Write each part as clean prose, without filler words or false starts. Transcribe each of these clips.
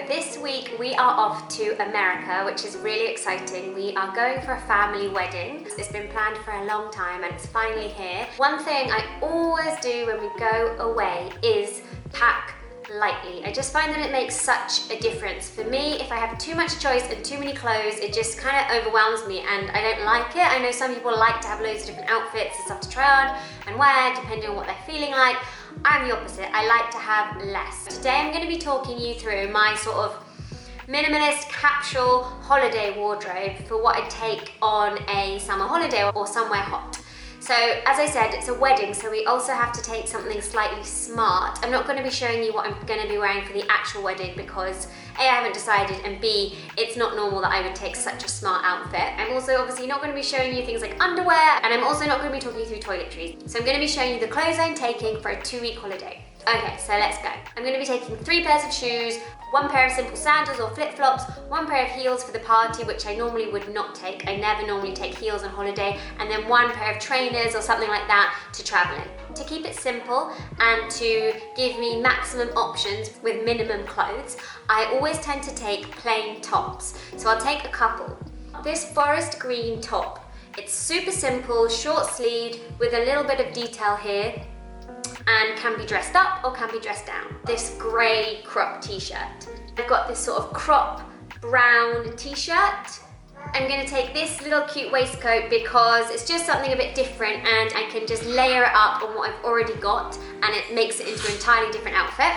This week we are off to America, which is really exciting. We are going for a family wedding. It's been planned for a long time and it's finally here. One thing I always do when we go away is pack lightly. I just find that it makes such a difference. For me, if I have too much choice and too many clothes, it just kind of overwhelms me and I don't like it. I know some people like to have loads of different outfits and stuff to try on and wear depending on what they're feeling like. I'm the opposite. I like to have less. Today I'm going to be talking you through my sort of minimalist capsule holiday wardrobe for what I take on a summer holiday or somewhere hot. So as I said, it's a wedding, so we also have to take something slightly smart. I'm not going to be showing you what I'm going to be wearing for the actual wedding because A, I haven't decided, and B, it's not normal that I would take such a smart outfit. I'm also obviously not going to be showing you things like underwear, and I'm also not going to be talking you through toiletries. So I'm going to be showing you the clothes I'm taking for a 2-week holiday. Okay, so let's go. I'm going to be taking 3 pairs of shoes, 1 pair of simple sandals or flip-flops, 1 pair of heels for the party, which I normally would not take. I never normally take heels on holiday, and then 1 pair of trainers or something like that to traveling. To keep it simple and to give me maximum options with minimum clothes, I always tend to take plain tops. So I'll take a couple. This forest green top, it's super simple, short sleeved with a little bit of detail here, and can be dressed up or can be dressed down. This grey crop t-shirt. I've got this sort of crop brown t-shirt. I'm going to take this little cute waistcoat because it's just something a bit different and I can just layer it up on what I've already got and it makes it into an entirely different outfit.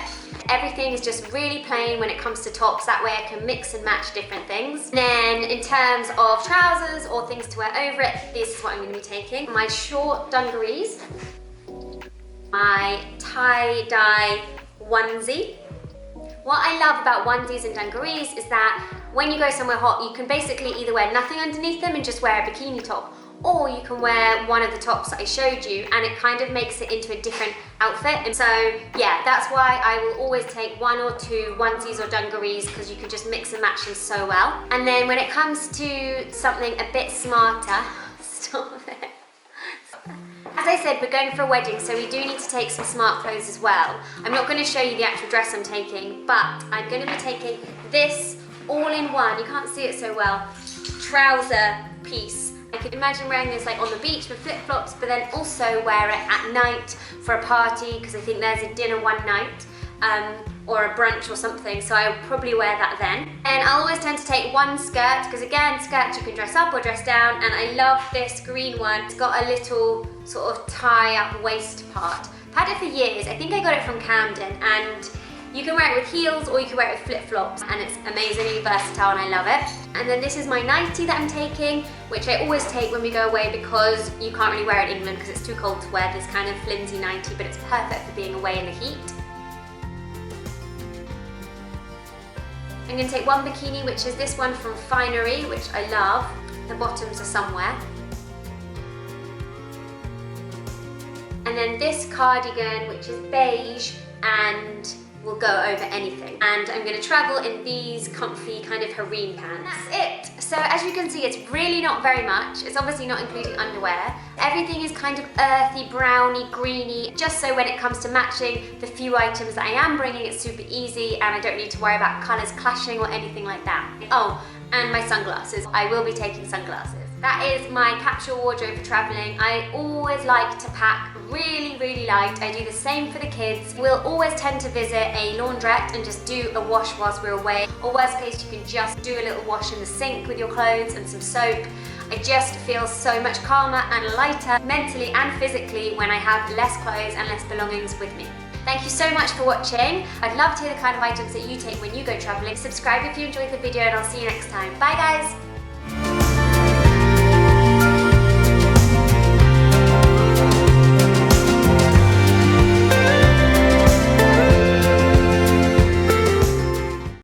Everything is just really plain when it comes to tops, that way I can mix and match different things. Then in terms of trousers or things to wear over it, this is what I'm going to be taking. My short dungarees, my tie-dye onesie. What I love about onesies and dungarees is that when you go somewhere hot, you can basically either wear nothing underneath them and just wear a bikini top, or you can wear one of the tops that I showed you and it kind of makes it into a different outfit. And so yeah, that's why I will always take 1 or 2 onesies or dungarees because you can just mix and match them so well. And then when it comes to something a bit smarter, stop it. As I said, we're going for a wedding, so we do need to take some smart clothes as well. I'm not going to show you the actual dress I'm taking, but I'm going to be taking this all-in-one, you can't see it so well, trouser piece. I could imagine wearing this like on the beach with flip-flops, but then also wear it at night for a party, because I think there's a dinner one night, or a brunch or something, so I would probably wear that then. And I'll always tend to take 1 skirt, because again, skirts you can dress up or dress down, and I love this green one. It's got a little sort of tie-up waist part. I've had it for years. I think I got it from Camden, and you can wear it with heels or you can wear it with flip-flops, and it's amazingly versatile and I love it. And then this is my nightie that I'm taking, which I always take when we go away because you can't really wear it in England because it's too cold to wear this kind of flimsy nightie, but it's perfect for being away in the heat. I'm going to take 1 bikini, which is this one from Finery, which I love. The bottoms are somewhere. And then this cardigan, which is beige and will go over anything. And I'm going to travel in these comfy kind of harem pants. That's it. So as you can see, it's really not very much. It's obviously not including underwear. Everything is kind of earthy, browny, greeny, just so when it comes to matching the few items that I am bringing, it's super easy and I don't need to worry about colours clashing or anything like that. Oh, and my sunglasses. I will be taking sunglasses. That is my capsule wardrobe for travelling. I always like to pack really light. I do the same for the kids. We'll always tend to visit a laundrette and just do a wash whilst we're away. Or worst case, you can just do a little wash in the sink with your clothes and some soap. I just feel so much calmer and lighter mentally and physically when I have less clothes and less belongings with me. Thank you so much for watching. I'd love to hear the kind of items that you take when you go travelling. Subscribe if you enjoyed the video and I'll see you next time. Bye guys!